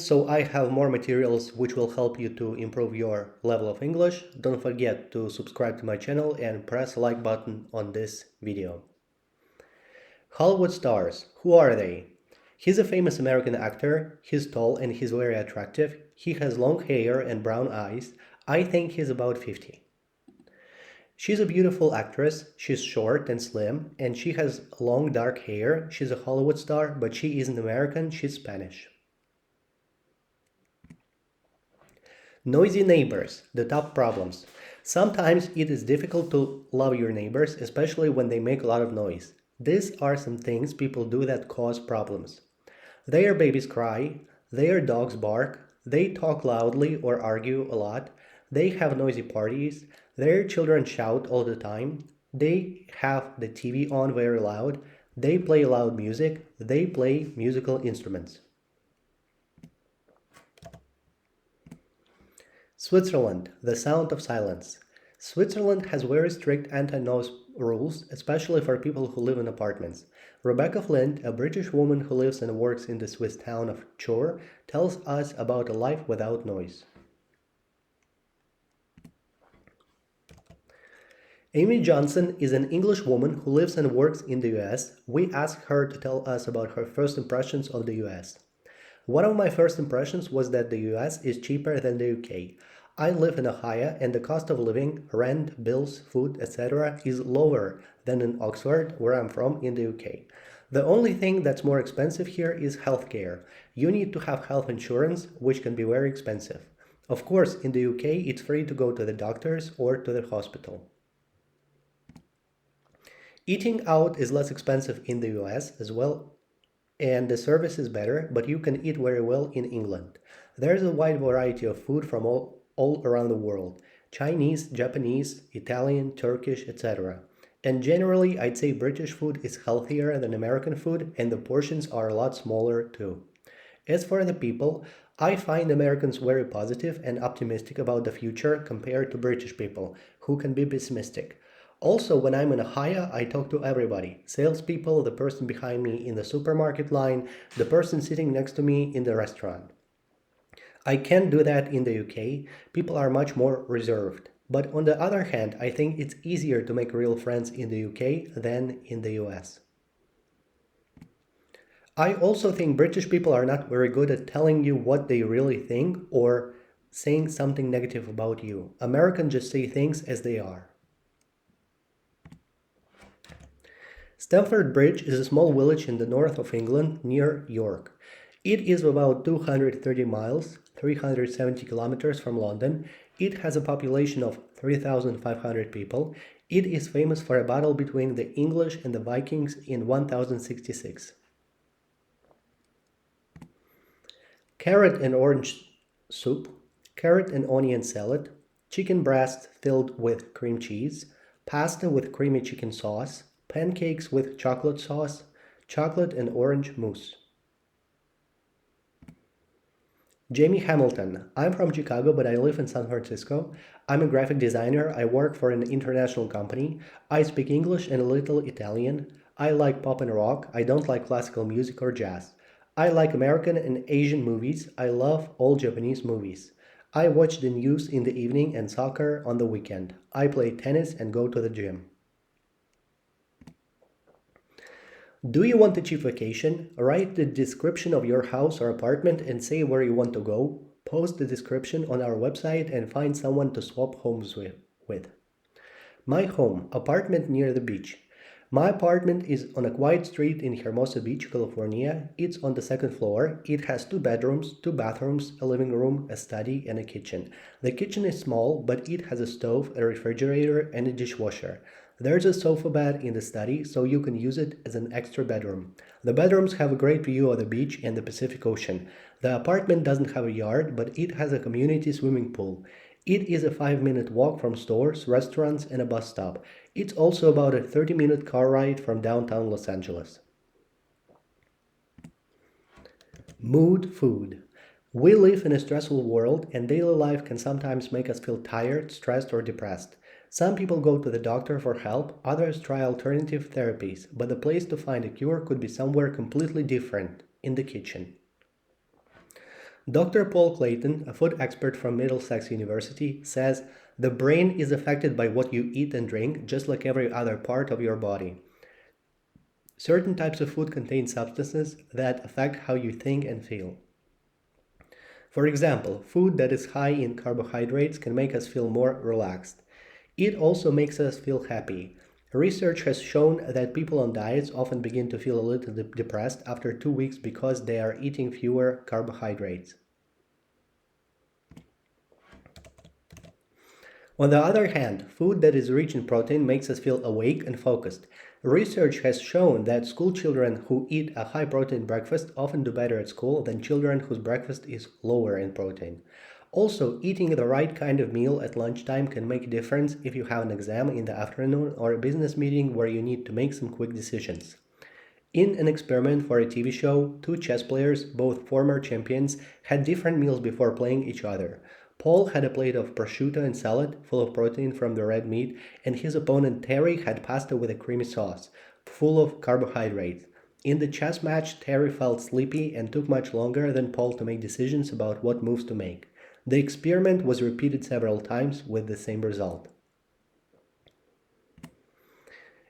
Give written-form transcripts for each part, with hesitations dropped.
So I have more materials which will help you to improve your level of English. Don't forget to subscribe to my channel and press the like button on this video. Hollywood stars, who are they? He's a famous American actor. He's tall and he's very attractive. He has long hair and brown eyes. I think he's about 50. She's a beautiful actress. She's short and slim and she has long dark hair. She's a Hollywood star, but she isn't American, she's Spanish. Noisy neighbors, the top problems. Sometimes it is difficult to love your neighbors, especially when they make a lot of noise. These are some things people do that cause problems. Their babies cry, their dogs bark, they talk loudly or argue a lot, they have noisy parties, their children shout all the time, they have the TV on very loud, they play loud music, they play musical instruments. Switzerland, the sound of silence. Switzerland has very strict anti-noise rules, especially for people who live in apartments. Rebecca Flint, a British woman who lives and works in the Swiss town of Chur, tells us about a life without noise. Amy Johnson is an English woman who lives and works in the US. We asked her to tell us about her first impressions of the US. One of my first impressions was that the US is cheaper than the UK. I live in Ohio and the cost of living, rent, bills, food, etc. is lower than in Oxford, where I'm from, in the UK. The only thing that's more expensive here is healthcare. You need to have health insurance, which can be very expensive. Of course, in the UK, it's free to go to the doctors or to the hospital. Eating out is less expensive in the US as well, and the service is better, but you can eat very well in England. There's a wide variety of food from all around the world: Chinese, Japanese, Italian, Turkish, etc. And generally, I'd say British food is healthier than American food, and the portions are a lot smaller too. As for the people, I find Americans very positive and optimistic about the future compared to British people, who can be pessimistic. Also, when I'm in Ohio, I talk to everybody: salespeople, the person behind me in the supermarket line, the person sitting next to me in the restaurant. I can't do that in the UK. People are much more reserved. But on the other hand, I think it's easier to make real friends in the UK than in the US. I also think British people are not very good at telling you what they really think or saying something negative about you. Americans just say things as they are. Stamford Bridge is a small village in the north of England near York. It is about 230 miles, 370 kilometers from London. It has a population of 3,500 people. It is famous for a battle between the English and the Vikings in 1066. Carrot and orange soup, carrot and onion salad, chicken breast filled with cream cheese, pasta with creamy chicken sauce, pancakes with chocolate sauce, chocolate and orange mousse. Jamie Hamilton. I'm from Chicago, but I live in San Francisco. I'm a graphic designer. I work for an international company. I speak English and a little Italian. I like pop and rock. I don't like classical music or jazz. I like American and Asian movies. I love all Japanese movies. I watch the news in the evening and soccer on the weekend. I play tennis and go to the gym. Do you want a cheap vacation? Write the description of your house or apartment and say where you want to go. Post the description on our website and find someone to swap homes with. My home, apartment near the beach. My apartment is on a quiet street in Hermosa Beach, California. It's on the second floor. It has 2 bedrooms, 2 bathrooms, a living room, a study, and a kitchen. The kitchen is small, but it has a stove, a refrigerator, and a dishwasher. There's a sofa bed in the study, so you can use it as an extra bedroom. The bedrooms have a great view of the beach and the Pacific Ocean. The apartment doesn't have a yard, but it has a community swimming pool. It is a 5-minute walk from stores, restaurants, and a bus stop. It's also about a 30-minute car ride from downtown Los Angeles. Mood food. We live in a stressful world, and daily life can sometimes make us feel tired, stressed, or depressed. Some people go to the doctor for help, others try alternative therapies, but the place to find a cure could be somewhere completely different: in the kitchen. Dr. Paul Clayton, a food expert from Middlesex University, says the brain is affected by what you eat and drink, just like every other part of your body. Certain types of food contain substances that affect how you think and feel. For example, food that is high in carbohydrates can make us feel more relaxed. It also makes us feel happy. Research has shown that people on diets often begin to feel a little depressed after 2 weeks because they are eating fewer carbohydrates. On the other hand, food that is rich in protein makes us feel awake and focused. Research has shown that school children who eat a high protein breakfast often do better at school than children whose breakfast is lower in protein. Also, eating the right kind of meal at lunchtime can make a difference if you have an exam in the afternoon or a business meeting where you need to make some quick decisions. In an experiment for a TV show, two chess players, both former champions, had different meals before playing each other. Paul had a plate of prosciutto and salad, full of protein from the red meat, and his opponent Terry had pasta with a creamy sauce, full of carbohydrates. In the chess match, Terry felt sleepy and took much longer than Paul to make decisions about what moves to make. The experiment was repeated several times with the same result.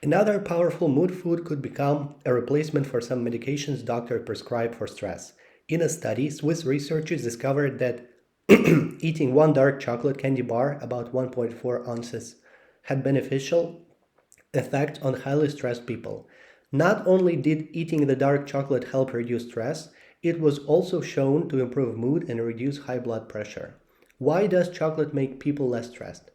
Another powerful mood food could become a replacement for some medications doctors prescribe for stress. In a study, Swiss researchers discovered that eating one dark chocolate candy bar, about 1.4 ounces, had beneficial effect on highly stressed people. Not only did eating the dark chocolate help reduce stress, it was also shown to improve mood and reduce high blood pressure. Why does chocolate make people less stressed?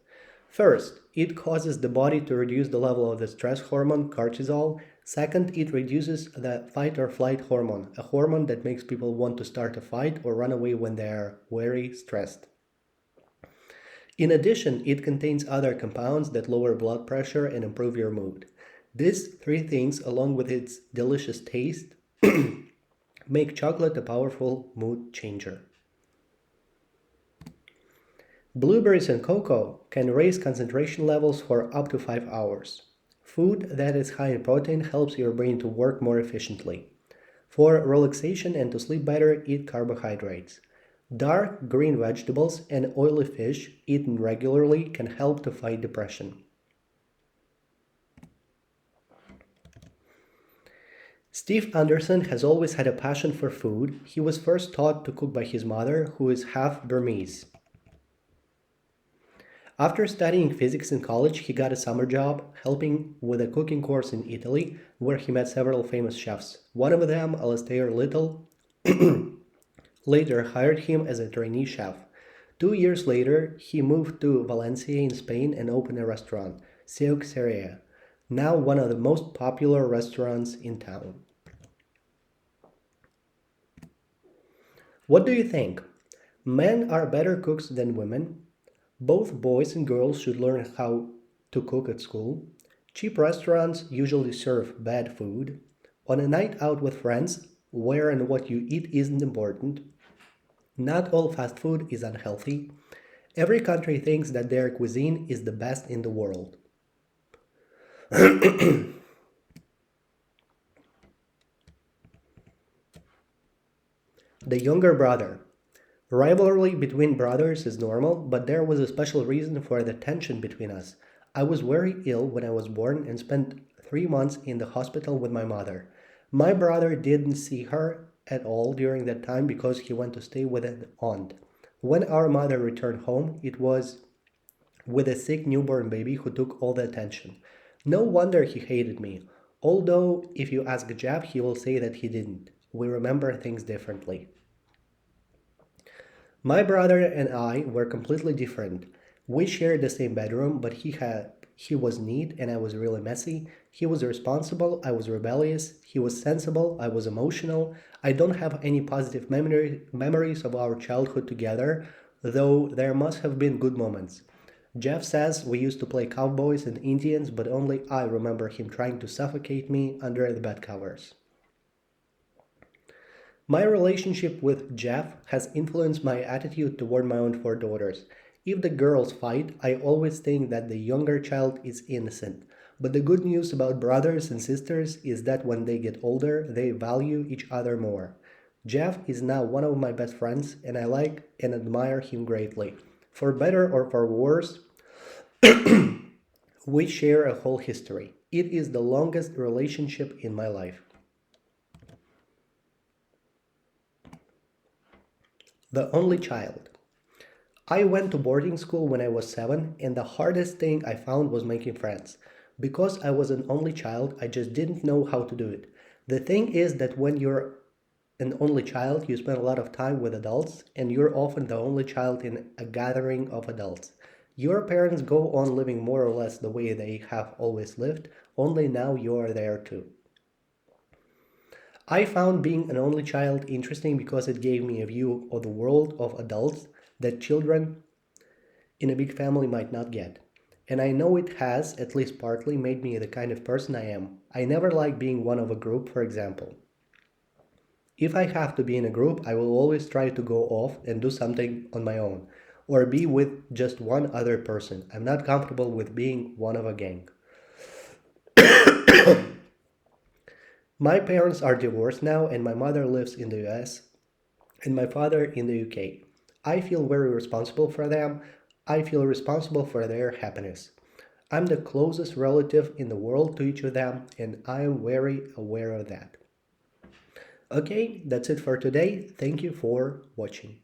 First, it causes the body to reduce the level of the stress hormone cortisol. Second, it reduces the fight or flight hormone, a hormone that makes people want to start a fight or run away when they are very stressed. In addition, it contains other compounds that lower blood pressure and improve your mood. These three things, along with its delicious taste, make chocolate a powerful mood changer. Blueberries and cocoa can raise concentration levels for up to 5 hours. Food that is high in protein helps your brain to work more efficiently. For relaxation and to sleep better, eat carbohydrates. Dark green vegetables and oily fish eaten regularly can help to fight depression. Steve Anderson has always had a passion for food. He was first taught to cook by his mother, who is half Burmese. After studying physics in college, he got a summer job helping with a cooking course in Italy, where he met several famous chefs. One of them, Alastair Little, later hired him as a trainee chef. 2 years later, he moved to Valencia in Spain and opened a restaurant, Seuxeria, now one of the most popular restaurants in town. What do you think? Men are better cooks than women? Both boys and girls should learn how to cook at school. Cheap restaurants usually serve bad food. On a night out with friends, where and what you eat isn't important. Not all fast food is unhealthy. Every country thinks that their cuisine is the best in the world. The younger brother. Rivalry between brothers is normal, but there was a special reason for the tension between us. I was very ill when I was born and spent 3 months in the hospital with my mother. My brother didn't see her at all during that time because he went to stay with an aunt. When our mother returned home, it was with a sick newborn baby who took all the attention. No wonder he hated me. Although, if you ask Jeff, he will say that he didn't. We remember things differently. My brother and I were completely different. We shared the same bedroom, but he was neat and I was really messy. He was responsible, I was rebellious. He was sensible, I was emotional. I don't have any positive memories of our childhood together, though there must have been good moments. Jeff says we used to play cowboys and Indians, but only I remember him trying to suffocate me under the bed covers. My relationship with Jeff has influenced my attitude toward my own four daughters. If the girls fight, I always think that the younger child is innocent. But the good news about brothers and sisters is that when they get older, they value each other more. Jeff is now one of my best friends, and I like and admire him greatly. For better or for worse, we share a whole history. It is the longest relationship in my life. The only child. I went to boarding school when I was 7, and the hardest thing I found was making friends. Because I was an only child, I just didn't know how to do it. The thing is that when you're an only child, you spend a lot of time with adults, and you're often the only child in a gathering of adults. Your parents go on living more or less the way they have always lived, only now you are there too. I found being an only child interesting because it gave me a view of the world of adults that children in a big family might not get. And I know it has, at least partly, made me the kind of person I am. I never like being one of a group, for example. If I have to be in a group, I will always try to go off and do something on my own, or be with just one other person. I'm not comfortable with being one of a gang. My parents are divorced now, and my mother lives in the US and my father in the UK. I feel very responsible for them. I feel responsible for their happiness. I'm the closest relative in the world to each of them, and I am very aware of that. Okay, that's it for today. Thank you for watching.